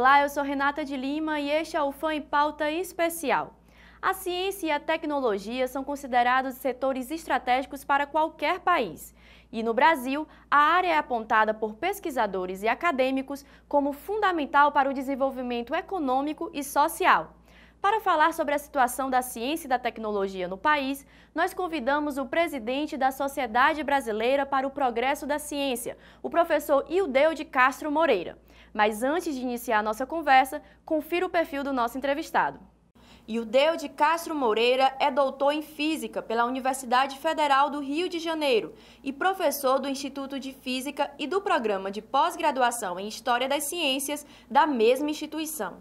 Olá, eu sou Renata de Lima e este é o FAM em Pauta Especial. A ciência e a tecnologia são considerados setores estratégicos para qualquer país. E no Brasil, a área é apontada por pesquisadores e acadêmicos como fundamental para o desenvolvimento econômico e social. Para falar sobre a situação da ciência e da tecnologia no país, nós convidamos o presidente da Sociedade Brasileira para o Progresso da Ciência, o professor Ildeu de Castro Moreira. Mas antes de iniciar a nossa conversa, confira o perfil do nosso entrevistado. Ildeu de Castro Moreira é doutor em Física pela Universidade Federal do Rio de Janeiro e professor do Instituto de Física e do Programa de Pós-Graduação em História das Ciências da mesma instituição.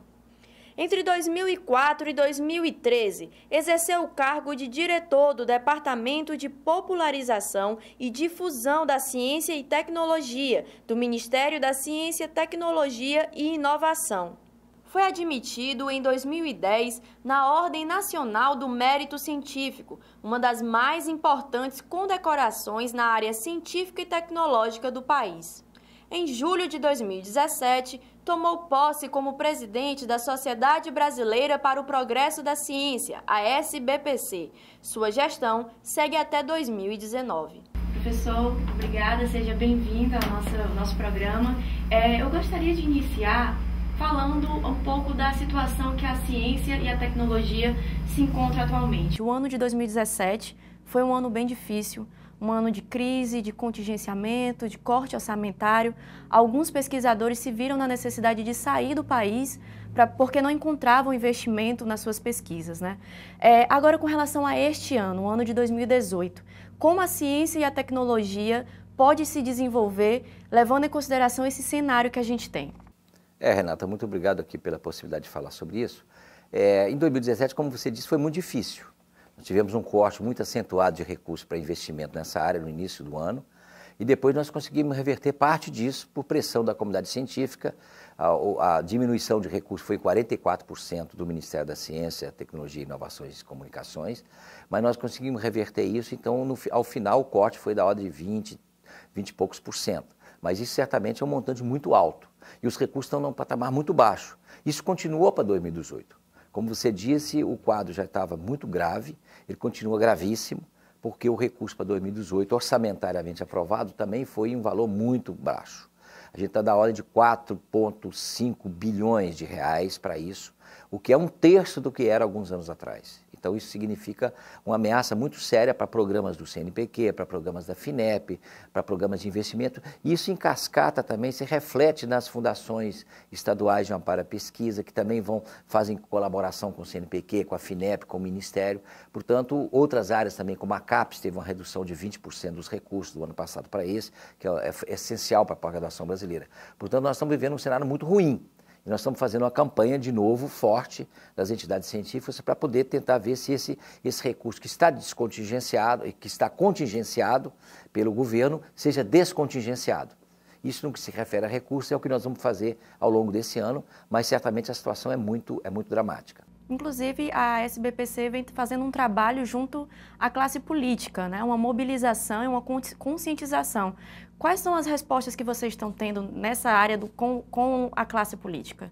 Entre 2004 e 2013, exerceu o cargo de diretor do Departamento de Popularização e Difusão da Ciência e Tecnologia do Ministério da Ciência, Tecnologia e Inovação. Foi admitido em 2010 na Ordem Nacional do Mérito Científico, uma das mais importantes condecorações na área científica e tecnológica do país. Em julho de 2017, tomou posse como presidente da Sociedade Brasileira para o Progresso da Ciência, a SBPC. Sua gestão segue até 2019. Professor, obrigada, seja bem-vindo ao nosso programa. Eu gostaria de iniciar falando um pouco da situação que a ciência e a tecnologia se encontram atualmente. O ano de 2017 foi um ano bem difícil, um ano de crise, de contingenciamento, de corte orçamentário. Alguns pesquisadores se viram na necessidade de sair do país porque não encontravam investimento nas suas pesquisas, né? Agora, com relação a este ano, o ano de 2018, como a ciência e a tecnologia pode se desenvolver, levando em consideração esse cenário que a gente tem? Renata, muito obrigado aqui pela possibilidade de falar sobre isso. Em 2017, como você disse, foi muito difícil. Nós tivemos um corte muito acentuado de recursos para investimento nessa área no início do ano e depois nós conseguimos reverter parte disso por pressão da comunidade científica. A diminuição de recursos foi em 44% do Ministério da Ciência, Tecnologia, Inovações e Comunicações, mas nós conseguimos reverter isso, então ao final o corte foi da ordem de 20 e poucos por cento. Mas isso certamente é um montante muito alto e os recursos estão num patamar muito baixo. Isso continuou para 2018. Como você disse, o quadro já estava muito grave, ele continua gravíssimo, porque o recurso para 2018, orçamentariamente aprovado, também foi em um valor muito baixo. A gente está da ordem de 4,5 bilhões de reais para isso, o que é um terço do que era alguns anos atrás. Então isso significa uma ameaça muito séria para programas do CNPq, para programas da FINEP, para programas de investimento. E isso em cascata também se reflete nas fundações estaduais de amparo à pesquisa, que também fazem colaboração com o CNPq, com a FINEP, com o Ministério. Portanto, outras áreas também, como a CAPES, teve uma redução de 20% dos recursos do ano passado para esse, que é essencial para a pós-graduação brasileira. Portanto, nós estamos vivendo um cenário muito ruim. E nós estamos fazendo uma campanha, de novo, forte das entidades científicas para poder tentar ver se esse recurso que está descontingenciado e que está contingenciado pelo governo seja descontingenciado. Isso no que se refere a recursos é o que nós vamos fazer ao longo desse ano, mas certamente a situação é muito dramática. Inclusive, a SBPC vem fazendo um trabalho junto à classe política, né? Uma mobilização e uma conscientização. Quais são as respostas que vocês estão tendo nessa área com a classe política?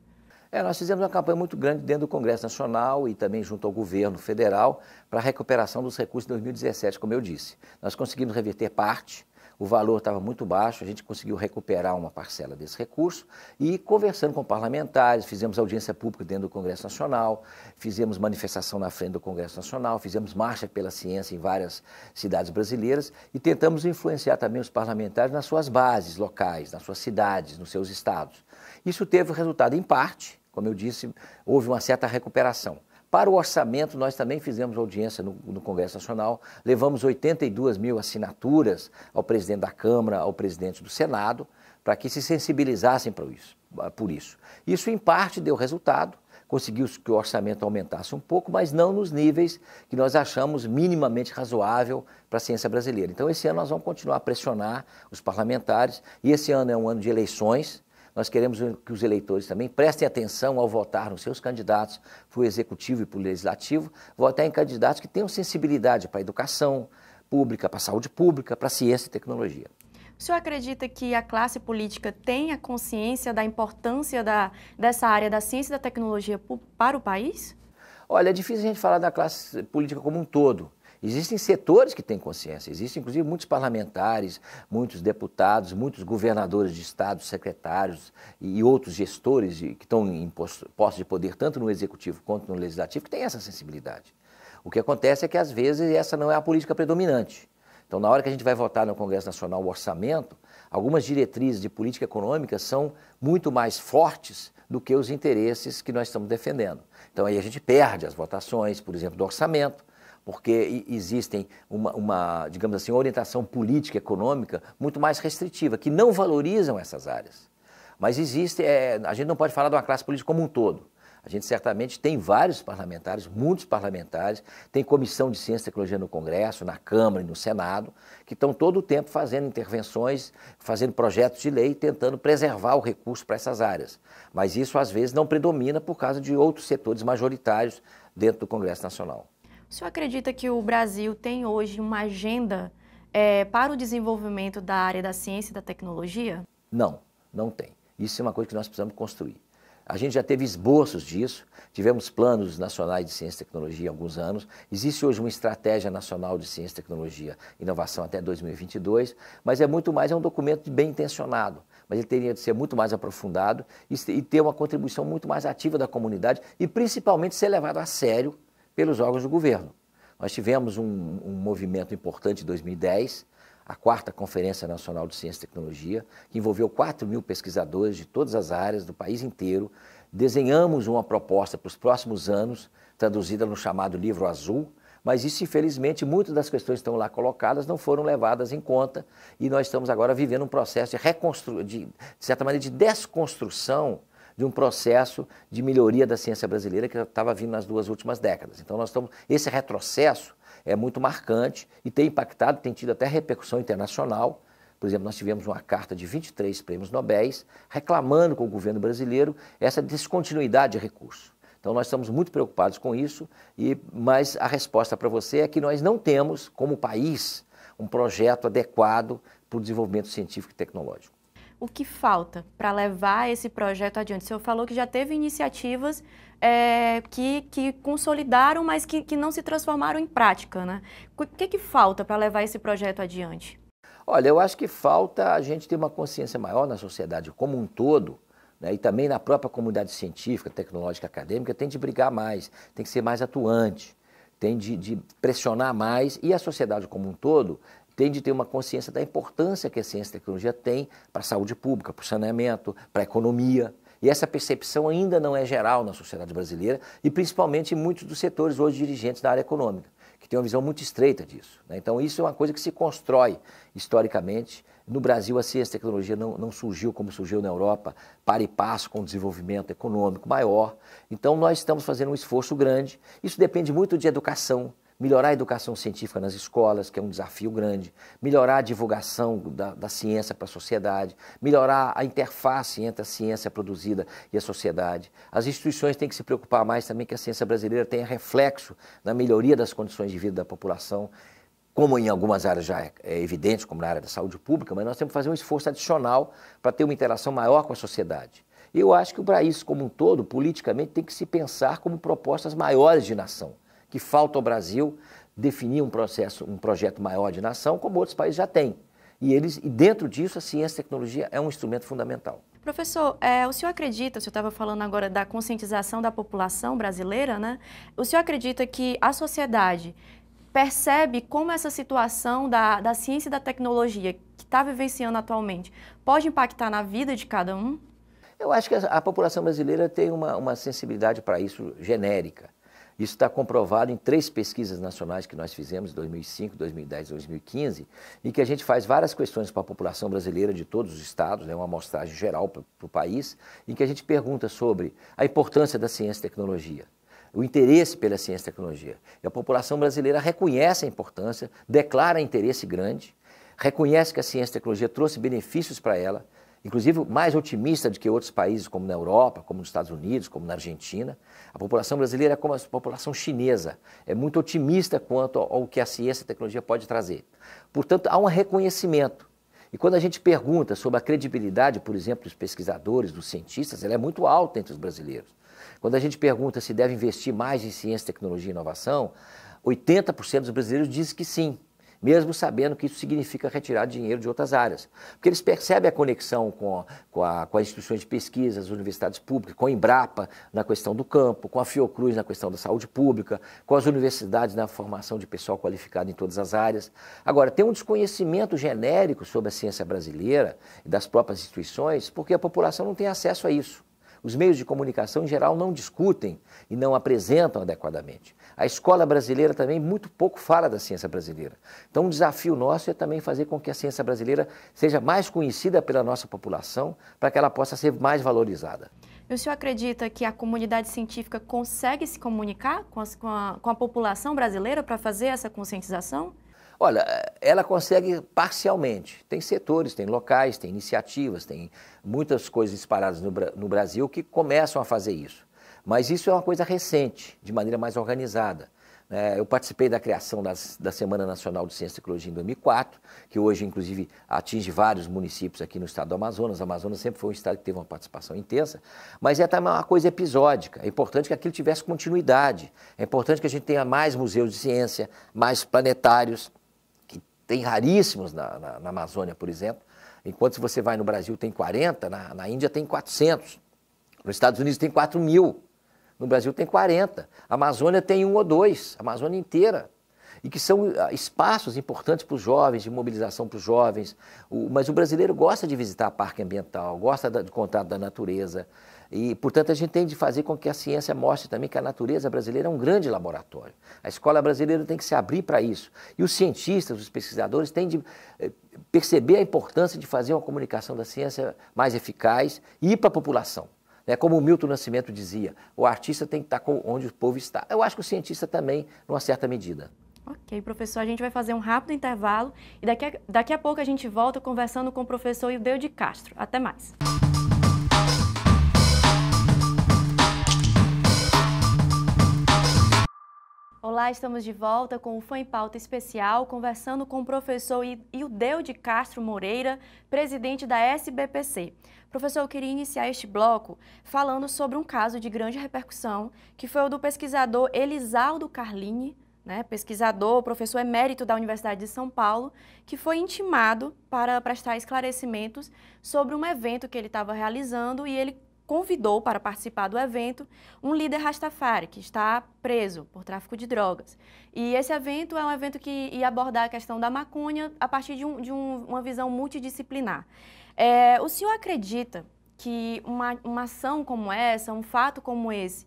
Nós fizemos uma campanha muito grande dentro do Congresso Nacional e também junto ao governo federal para a recuperação dos recursos de 2017, como eu disse. Nós conseguimos reverter parte. O valor estava muito baixo, a gente conseguiu recuperar uma parcela desse recurso e conversando com parlamentares, fizemos audiência pública dentro do Congresso Nacional, fizemos manifestação na frente do Congresso Nacional, fizemos marcha pela ciência em várias cidades brasileiras e tentamos influenciar também os parlamentares nas suas bases locais, nas suas cidades, nos seus estados. Isso teve resultado em parte, como eu disse, houve uma certa recuperação. Para o orçamento, nós também fizemos audiência no Congresso Nacional, levamos 82 mil assinaturas ao presidente da Câmara, ao presidente do Senado, para que se sensibilizassem por isso. Isso, em parte, deu resultado, conseguiu que o orçamento aumentasse um pouco, mas não nos níveis que nós achamos minimamente razoável para a ciência brasileira. Então, esse ano nós vamos continuar a pressionar os parlamentares, e esse ano é um ano de eleições. Nós queremos que os eleitores também prestem atenção ao votar nos seus candidatos para o executivo e para o legislativo, votar em candidatos que tenham sensibilidade para a educação pública, para a saúde pública, para a ciência e tecnologia. O O senhor acredita que a classe política tem a consciência da importância dessa área da ciência e da tecnologia para o país? Olha, é difícil a gente falar da classe política como um todo. Existem setores que têm consciência, existem inclusive muitos parlamentares, muitos deputados, muitos governadores de estados, secretários e outros gestores que estão em postos de poder, tanto no executivo quanto no legislativo, que têm essa sensibilidade. O que acontece é que às vezes essa não é a política predominante. Então, na hora que a gente vai votar no Congresso Nacional o orçamento, algumas diretrizes de política econômica são muito mais fortes do que os interesses que nós estamos defendendo. Então, aí a gente perde as votações, por exemplo, do orçamento, porque existem digamos assim, uma orientação política econômica muito mais restritiva, que não valorizam essas áreas. Mas existe, a gente não pode falar de uma classe política como um todo. A gente certamente tem vários parlamentares, muitos parlamentares, tem comissão de ciência e tecnologia no Congresso, na Câmara e no Senado, que estão todo o tempo fazendo intervenções, fazendo projetos de lei, tentando preservar o recurso para essas áreas. Mas isso, às vezes, não predomina por causa de outros setores majoritários dentro do Congresso Nacional. O senhor acredita que o Brasil tem hoje uma agenda para o desenvolvimento da área da ciência e da tecnologia? Não, não tem. Isso é uma coisa que nós precisamos construir. A gente já teve esboços disso, tivemos planos nacionais de ciência e tecnologia há alguns anos, existe hoje uma estratégia nacional de ciência, tecnologia e inovação até 2022, mas é muito mais, é um documento bem intencionado, mas ele teria de ser muito mais aprofundado e ter uma contribuição muito mais ativa da comunidade e principalmente ser levado a sério pelos órgãos do governo. Nós tivemos um movimento importante em 2010, a 4ª Conferência Nacional de Ciência e Tecnologia, que envolveu 4.000 pesquisadores de todas as áreas do país inteiro. Desenhamos uma proposta para os próximos anos, traduzida no chamado Livro Azul, mas isso, infelizmente, muitas das questões que estão lá colocadas não foram levadas em conta e nós estamos agora vivendo um processo de certa maneira, de desconstrução de um processo de melhoria da ciência brasileira que estava vindo nas 2 últimas décadas. Então, esse retrocesso é muito marcante e tem impactado, tem tido até repercussão internacional. Por exemplo, nós tivemos uma carta de 23 prêmios Nobel reclamando com o governo brasileiro essa descontinuidade de recursos. Então, nós estamos muito preocupados com isso, mas a resposta para você é que nós não temos, como país, um projeto adequado para o desenvolvimento científico e tecnológico. O que falta para levar esse projeto adiante? O senhor falou que já teve iniciativas que consolidaram, mas que não se transformaram em prática, né? O que falta para levar esse projeto adiante? Olha, eu acho que falta a gente ter uma consciência maior na sociedade como um todo, né? E também na própria comunidade científica, tecnológica, acadêmica, tem de brigar mais, tem que ser mais atuante, tem de pressionar mais e a sociedade como um todo tem de ter uma consciência da importância que a ciência e a tecnologia tem para a saúde pública, para o saneamento, para a economia. E essa percepção ainda não é geral na sociedade brasileira e principalmente em muitos dos setores hoje dirigentes da área econômica, que tem uma visão muito estreita disso, né? Então isso é uma coisa que se constrói historicamente. No Brasil a ciência e a tecnologia não surgiu como surgiu na Europa, para e passo com o desenvolvimento econômico maior. Então nós estamos fazendo um esforço grande. Isso depende muito de educação, melhorar a educação científica nas escolas, que é um desafio grande, melhorar a divulgação da ciência para a sociedade, melhorar a interface entre a ciência produzida e a sociedade. As instituições têm que se preocupar mais também que a ciência brasileira tenha reflexo na melhoria das condições de vida da população, como em algumas áreas já é evidente, como na área da saúde pública, mas nós temos que fazer um esforço adicional para ter uma interação maior com a sociedade. E eu acho que o país como um todo, politicamente, tem que se pensar como propostas maiores de nação, que falta ao Brasil definir um projeto maior de nação, como outros países já têm. E dentro disso, a ciência e tecnologia é um instrumento fundamental. Professor, o senhor acredita, o senhor estava falando agora da conscientização da população brasileira, né? O senhor acredita que a sociedade percebe como essa situação da ciência e da tecnologia que está vivenciando atualmente pode impactar na vida de cada um? Eu acho que a população brasileira tem uma sensibilidade para isso genérica. Isso está comprovado em 3 pesquisas nacionais que nós fizemos em 2005, 2010 e 2015, e que a gente faz várias questões para a população brasileira de todos os estados, né, uma amostragem geral para o país, em que a gente pergunta sobre a importância da ciência e tecnologia, o interesse pela ciência e tecnologia. E a população brasileira reconhece a importância, declara interesse grande, reconhece que a ciência e tecnologia trouxe benefícios para ela, inclusive mais otimista do que outros países como na Europa, como nos Estados Unidos, como na Argentina. A população brasileira é como a população chinesa, é muito otimista quanto ao que a ciência e a tecnologia pode trazer. Portanto, há um reconhecimento. E quando a gente pergunta sobre a credibilidade, por exemplo, dos pesquisadores, dos cientistas, ela é muito alta entre os brasileiros. Quando a gente pergunta se deve investir mais em ciência, tecnologia e inovação, 80% dos brasileiros dizem que sim, mesmo sabendo que isso significa retirar dinheiro de outras áreas. Porque eles percebem a conexão com as instituições de pesquisa, as universidades públicas, com a Embrapa na questão do campo, com a Fiocruz na questão da saúde pública, com as universidades na formação de pessoal qualificado em todas as áreas. Agora, tem um desconhecimento genérico sobre a ciência brasileira e das próprias instituições, porque a população não tem acesso a isso. Os meios de comunicação, em geral, não discutem e não apresentam adequadamente. A escola brasileira também muito pouco fala da ciência brasileira. Então, um desafio nosso é também fazer com que a ciência brasileira seja mais conhecida pela nossa população, para que ela possa ser mais valorizada. E o senhor acredita que a comunidade científica consegue se comunicar com a população brasileira para fazer essa conscientização? Olha, ela consegue parcialmente. Tem setores, tem locais, tem iniciativas, tem muitas coisas espalhadas no Brasil que começam a fazer isso. Mas isso é uma coisa recente, de maneira mais organizada. Eu participei da criação da Semana Nacional de Ciência e Tecnologia em 2004, que hoje, inclusive, atinge vários municípios aqui no estado do Amazonas. O Amazonas sempre foi um estado que teve uma participação intensa, mas é também uma coisa episódica. É importante que aquilo tivesse continuidade. É importante que a gente tenha mais museus de ciência, mais planetários, que tem raríssimos na Amazônia, por exemplo. Enquanto se você vai no Brasil tem 40, na Índia tem 400, nos Estados Unidos tem 4.000. No Brasil tem 40, a Amazônia tem 1 ou 2, a Amazônia inteira. E que são espaços importantes para os jovens, de mobilização para os jovens. Mas o brasileiro gosta de visitar parque ambiental, gosta de contato da natureza. E, portanto, a gente tem de fazer com que a ciência mostre também que a natureza brasileira é um grande laboratório. A escola brasileira tem que se abrir para isso. E os cientistas, os pesquisadores têm de perceber a importância de fazer uma comunicação da ciência mais eficaz e ir para a população. Como o Milton Nascimento dizia, o artista tem que estar onde o povo está. Eu acho que o cientista também, numa certa medida. Ok, professor, a gente vai fazer um rápido intervalo e daqui a pouco a gente volta conversando com o professor Ildeu de Castro. Até mais. Olá, estamos de volta com o Fã em Pauta Especial, conversando com o professor Ildeu de Castro Moreira, presidente da SBPC. Professor, eu queria iniciar este bloco falando sobre um caso de grande repercussão, que foi o do pesquisador Elisaldo Carlini, pesquisador, professor emérito da Universidade de São Paulo, que foi intimado para prestar esclarecimentos sobre um evento que ele estava realizando e ele convidou para participar do evento um líder Rastafari, que está preso por tráfico de drogas. E esse evento é um evento que ia abordar a questão da maconha a partir de uma visão multidisciplinar. O senhor acredita que uma ação como essa, um fato como esse,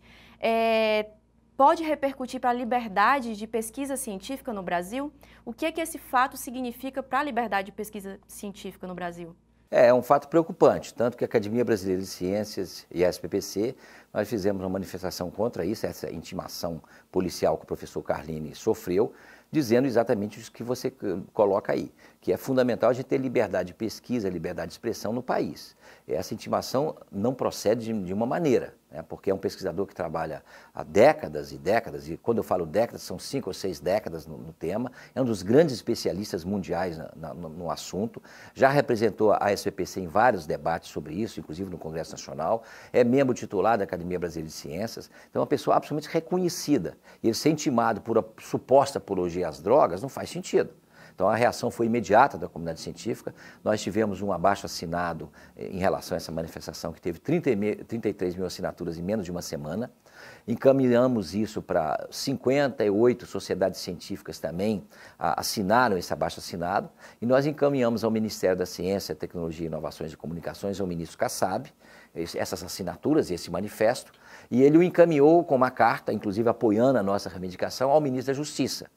pode repercutir para a liberdade de pesquisa científica no Brasil? O que é que esse fato significa para a liberdade de pesquisa científica no Brasil? É um fato preocupante, tanto que a Academia Brasileira de Ciências e a SBPC, nós fizemos uma manifestação contra isso, essa intimação policial que o professor Carlini sofreu, dizendo exatamente isso que você coloca aí, que é fundamental a gente ter liberdade de pesquisa, liberdade de expressão no país. Essa intimação não procede de uma maneira, porque é um pesquisador que trabalha há décadas e décadas, e quando eu falo décadas, são 5 ou 6 décadas no tema, é um dos grandes especialistas mundiais no assunto, já representou a SBPC em vários debates sobre isso, inclusive no Congresso Nacional, é membro titular da Academia Brasileira de Ciências, então é uma pessoa absolutamente reconhecida. E ele ser intimado por a suposta apologia às drogas não faz sentido. Então, a reação foi imediata da comunidade científica. Nós tivemos um abaixo-assinado em relação a essa manifestação, que teve 33 mil assinaturas em menos de uma semana. Encaminhamos isso para 58 sociedades científicas também, assinaram esse abaixo-assinado. E nós encaminhamos ao Ministério da Ciência, Tecnologia, Inovações e Comunicações, ao ministro Kassab, essas assinaturas e esse manifesto. E ele o encaminhou com uma carta, inclusive apoiando a nossa reivindicação, ao ministro da Justiça,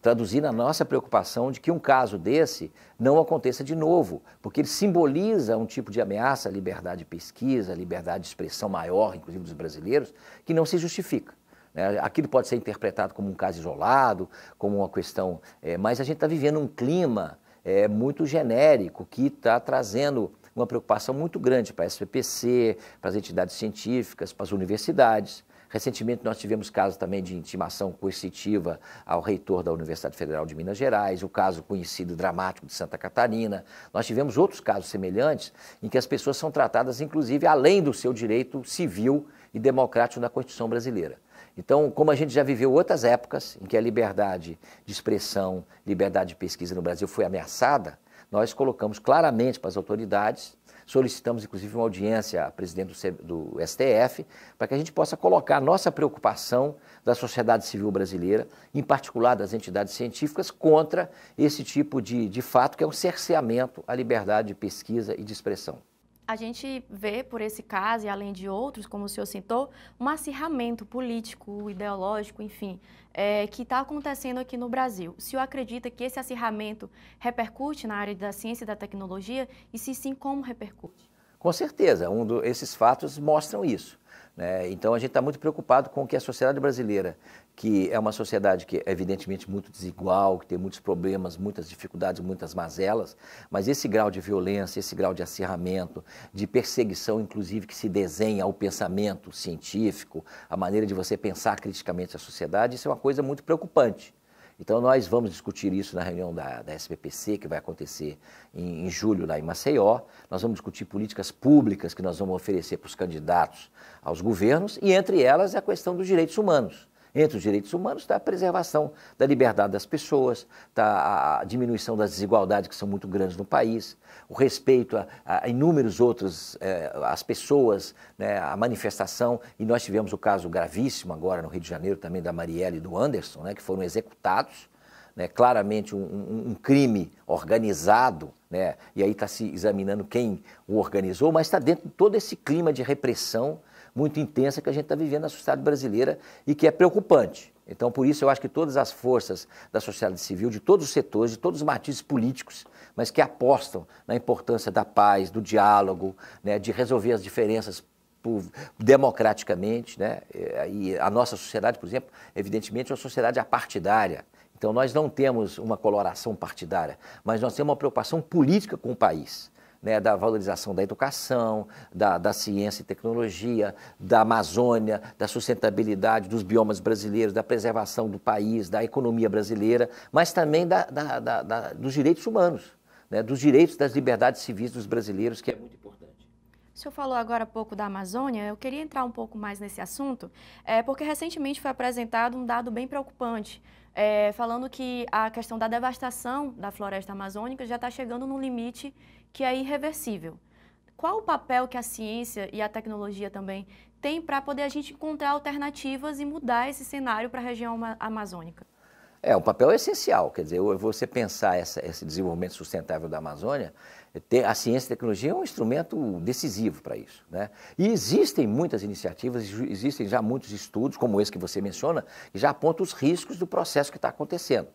traduzindo a nossa preocupação de que um caso desse não aconteça de novo, porque ele simboliza um tipo de ameaça à liberdade de pesquisa, à liberdade de expressão maior, inclusive dos brasileiros, que não se justifica. Aquilo pode ser interpretado como um caso isolado, como uma questão, mas a gente está vivendo um clima muito genérico que está trazendo uma preocupação muito grande para a SBPC, para as entidades científicas, para as universidades. Recentemente nós tivemos casos também de intimação coercitiva ao reitor da Universidade Federal de Minas Gerais, o caso conhecido dramático de Santa Catarina. Nós tivemos outros casos semelhantes em que as pessoas são tratadas, inclusive, além do seu direito civil e democrático da Constituição brasileira. Então, como a gente já viveu outras épocas em que a liberdade de expressão, liberdade de pesquisa no Brasil foi ameaçada, nós colocamos claramente para as autoridades, solicitamos inclusive uma audiência à presidente do STF, para que a gente possa colocar a nossa preocupação da sociedade civil brasileira, em particular das entidades científicas, contra esse tipo de fato que é um cerceamento à liberdade de pesquisa e de expressão. A gente vê por esse caso, e além de outros, como o senhor citou, um acirramento político, ideológico, enfim, que está acontecendo aqui no Brasil. O senhor acredita que esse acirramento repercute na área da ciência e da tecnologia? E se sim, como repercute? Com certeza, esses fatos mostram isso. Então, a gente está muito preocupado com que a sociedade brasileira, que é uma sociedade que é evidentemente muito desigual, que tem muitos problemas, muitas dificuldades, muitas mazelas, mas esse grau de violência, esse grau de acirramento, de perseguição, inclusive, que se desenha ao pensamento científico, a maneira de você pensar criticamente a sociedade, isso é uma coisa muito preocupante. Então, nós vamos discutir isso na reunião da SBPC, que vai acontecer em julho lá em Maceió. Nós vamos discutir políticas públicas que nós vamos oferecer para os candidatos aos governos e, entre elas, a questão dos direitos humanos. Entre os direitos humanos está a preservação da liberdade das pessoas, está a diminuição das desigualdades que são muito grandes no país, o respeito a inúmeros outros, as pessoas, né, a manifestação, e nós tivemos o caso gravíssimo agora no Rio de Janeiro também da Marielle e do Anderson, né, que foram executados, né, claramente um crime organizado, né, e aí está se examinando quem o organizou, mas está dentro de todo esse clima de repressão muito intensa que a gente está vivendo na sociedade brasileira e que é preocupante. Então, por isso, eu acho que todas as forças da sociedade civil, de todos os setores, de todos os matizes políticos, mas que apostam na importância da paz, do diálogo, né, de resolver as diferenças democraticamente, né? E a nossa sociedade, por exemplo, evidentemente é uma sociedade apartidária. Então, nós não temos uma coloração partidária, mas nós temos uma preocupação política com o país. Né, da valorização da educação, da ciência e tecnologia, da Amazônia, da sustentabilidade dos biomas brasileiros, da preservação do país, da economia brasileira, mas também dos direitos humanos, né, dos direitos das liberdades civis dos brasileiros, que é muito importante. O senhor falou agora há pouco da Amazônia, eu queria entrar um pouco mais nesse assunto, porque recentemente foi apresentado um dado bem preocupante, falando que a questão da devastação da floresta amazônica já está chegando no limite que é irreversível. Qual o papel que a ciência e a tecnologia também têm para poder a gente encontrar alternativas e mudar esse cenário para a região amazônica? O papel é essencial, quer dizer, você pensar esse desenvolvimento sustentável da Amazônia, a ciência e a tecnologia é um instrumento decisivo para isso, né? E existem muitas iniciativas, existem já muitos estudos, como esse que você menciona, que já apontam os riscos do processo que está acontecendo.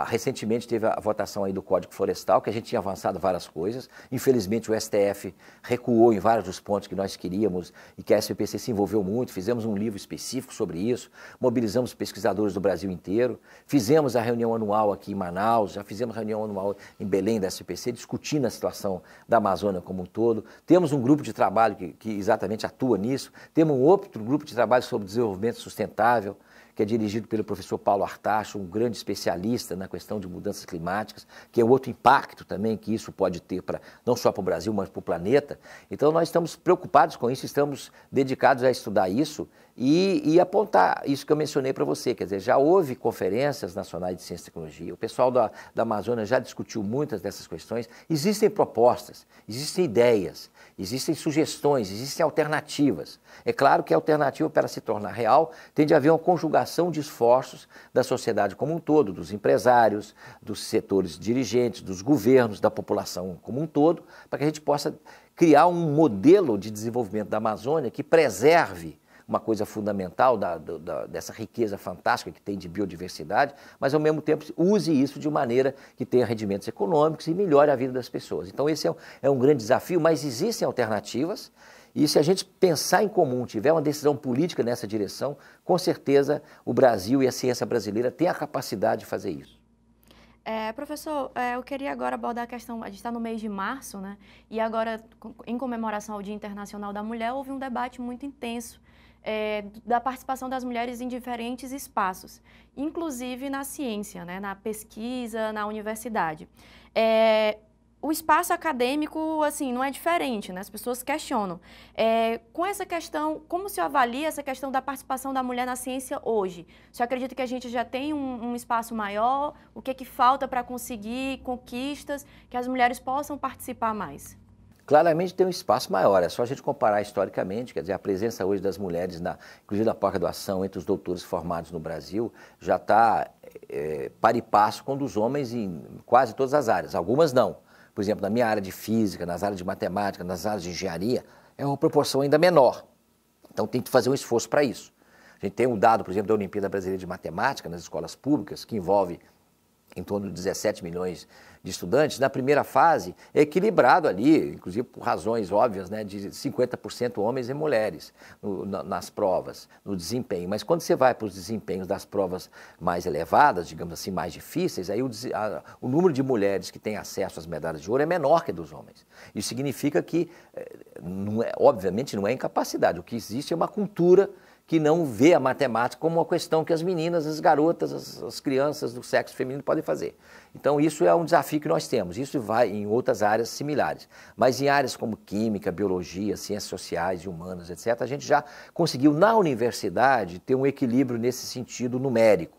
Recentemente teve a votação aí do Código Florestal, que a gente tinha avançado várias coisas. Infelizmente o STF recuou em vários dos pontos que nós queríamos e que a SBPC se envolveu muito. Fizemos um livro específico sobre isso, mobilizamos pesquisadores do Brasil inteiro, fizemos a reunião anual aqui em Manaus, já fizemos reunião anual em Belém da SBPC, discutindo a situação da Amazônia como um todo. Temos um grupo de trabalho que exatamente atua nisso, temos um outro grupo de trabalho sobre desenvolvimento sustentável, que é dirigido pelo professor Paulo Artacho, um grande especialista na questão de mudanças climáticas, que é outro impacto também que isso pode ter não só para o Brasil, mas para o planeta. Então, nós estamos preocupados com isso, estamos dedicados a estudar isso e apontar isso que eu mencionei para você. Quer dizer, já houve conferências nacionais de ciência e tecnologia, o pessoal da Amazônia já discutiu muitas dessas questões, existem propostas, existem ideias, existem sugestões, existem alternativas. É claro que a alternativa, para se tornar real, tem de haver uma conjugação de esforços da sociedade como um todo, dos empresários, dos setores dirigentes, dos governos, da população como um todo, para que a gente possa criar um modelo de desenvolvimento da Amazônia que preserve uma coisa fundamental dessa riqueza fantástica que tem de biodiversidade, mas ao mesmo tempo use isso de maneira que tenha rendimentos econômicos e melhore a vida das pessoas. Então esse é um grande desafio, mas existem alternativas e se a gente pensar em comum, tiver uma decisão política nessa direção, com certeza o Brasil e a ciência brasileira têm a capacidade de fazer isso. Professor, eu queria agora abordar a questão, a gente está no mês de março, né? E agora, em comemoração ao Dia Internacional da Mulher, houve um debate muito intenso da participação das mulheres em diferentes espaços, inclusive na ciência, né, na pesquisa, na universidade. O espaço acadêmico, assim, não é diferente, né? As pessoas questionam. Com essa questão, como se avalia essa questão da participação da mulher na ciência hoje? Você acredita que a gente já tem um espaço maior? O que é que falta para conseguir conquistas, que as mulheres possam participar mais? Claramente tem um espaço maior, é só a gente comparar historicamente, quer dizer, a presença hoje das mulheres, inclusive na pós-graduação, entre os doutores formados no Brasil, já está par e passo com dos homens em quase todas as áreas, algumas não. Por exemplo, na minha área de física, nas áreas de matemática, nas áreas de engenharia, é uma proporção ainda menor. Então tem que fazer um esforço para isso. A gente tem um dado, por exemplo, da Olimpíada Brasileira de Matemática nas escolas públicas, que envolve em torno de 17 milhões de estudantes. Na primeira fase, é equilibrado ali, inclusive por razões óbvias, né, de 50% homens e mulheres nas provas, no desempenho. Mas quando você vai para os desempenhos das provas mais elevadas, digamos assim, mais difíceis, aí o número de mulheres que têm acesso às medalhas de ouro é menor que dos homens. Isso significa que, obviamente, não é incapacidade. O que existe é uma cultura que não vê a matemática como uma questão que as meninas, as garotas, as crianças do sexo feminino podem fazer. Então isso é um desafio que nós temos, isso vai em outras áreas similares. Mas em áreas como química, biologia, ciências sociais e humanas, etc., a gente já conseguiu na universidade ter um equilíbrio nesse sentido numérico.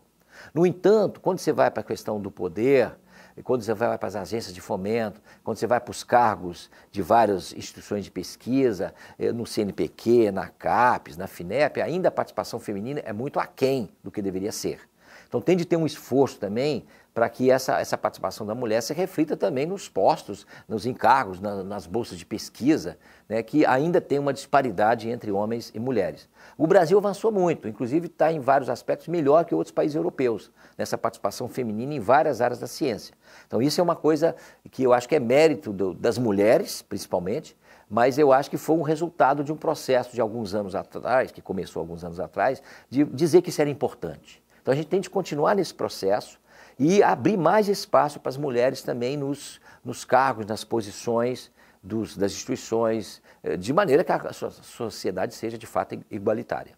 No entanto, quando você vai para a questão do poder, quando você vai para as agências de fomento, quando você vai para os cargos de várias instituições de pesquisa, no CNPq, na CAPES, na FINEP, ainda a participação feminina é muito aquém do que deveria ser. Então tem de ter um esforço também para que essa participação da mulher se reflita também nos postos, nos encargos, nas bolsas de pesquisa, né, que ainda tem uma disparidade entre homens e mulheres. O Brasil avançou muito, inclusive está em vários aspectos melhor que outros países europeus, nessa participação feminina em várias áreas da ciência. Então isso é uma coisa que eu acho que é mérito das mulheres, principalmente, mas eu acho que foi um resultado de um processo de alguns anos atrás, que começou alguns anos atrás, de dizer que isso era importante. Então a gente tem de continuar nesse processo e abrir mais espaço para as mulheres também nos cargos, nas posições das instituições, de maneira que a sociedade seja de fato igualitária.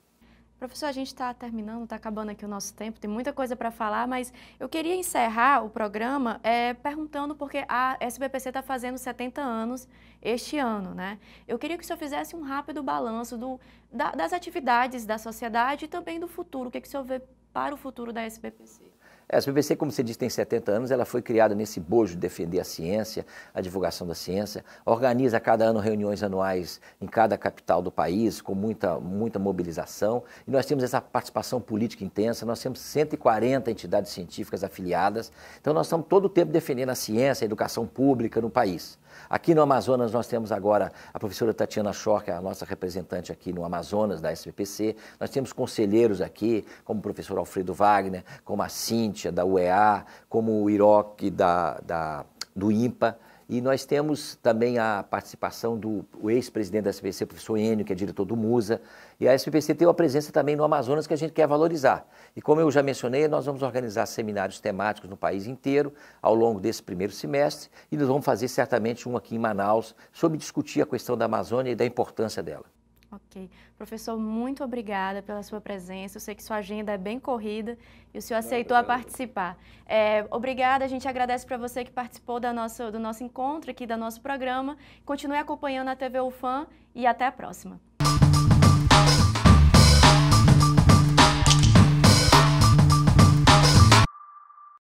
Professor, a gente está terminando, está acabando aqui o nosso tempo, tem muita coisa para falar, mas eu queria encerrar o programa perguntando, porque a SBPC está fazendo 70 anos este ano, né? Eu queria que o senhor fizesse um rápido balanço das atividades da sociedade e também do futuro, o que o senhor vê para o futuro da SBPC? A SBPC, como você disse, tem 70 anos, ela foi criada nesse bojo de defender a ciência, a divulgação da ciência, organiza a cada ano reuniões anuais em cada capital do país, com muita mobilização, e nós temos essa participação política intensa, nós temos 140 entidades científicas afiliadas, então nós estamos todo o tempo defendendo a ciência, a educação pública no país. Aqui no Amazonas nós temos agora a professora Tatiana Schor, que é a nossa representante aqui no Amazonas da SBPC, nós temos conselheiros aqui, como o professor Alfredo Wagner, como a Cíntia da UEA, como o Iroque do INPA, e nós temos também a participação do ex-presidente da SBPC, o professor Enio, que é diretor do MUSA, e a SBPC tem uma presença também no Amazonas que a gente quer valorizar. E como eu já mencionei, nós vamos organizar seminários temáticos no país inteiro ao longo desse primeiro semestre, e nós vamos fazer certamente um aqui em Manaus, sobre discutir a questão da Amazônia e da importância dela. Ok. Professor, muito obrigada pela sua presença. Eu sei que sua agenda é bem corrida e o senhor aceitou a participar. Obrigada, a gente agradece para você que participou do nosso encontro aqui, do nosso programa. Continue acompanhando a TV UFAM e até a próxima.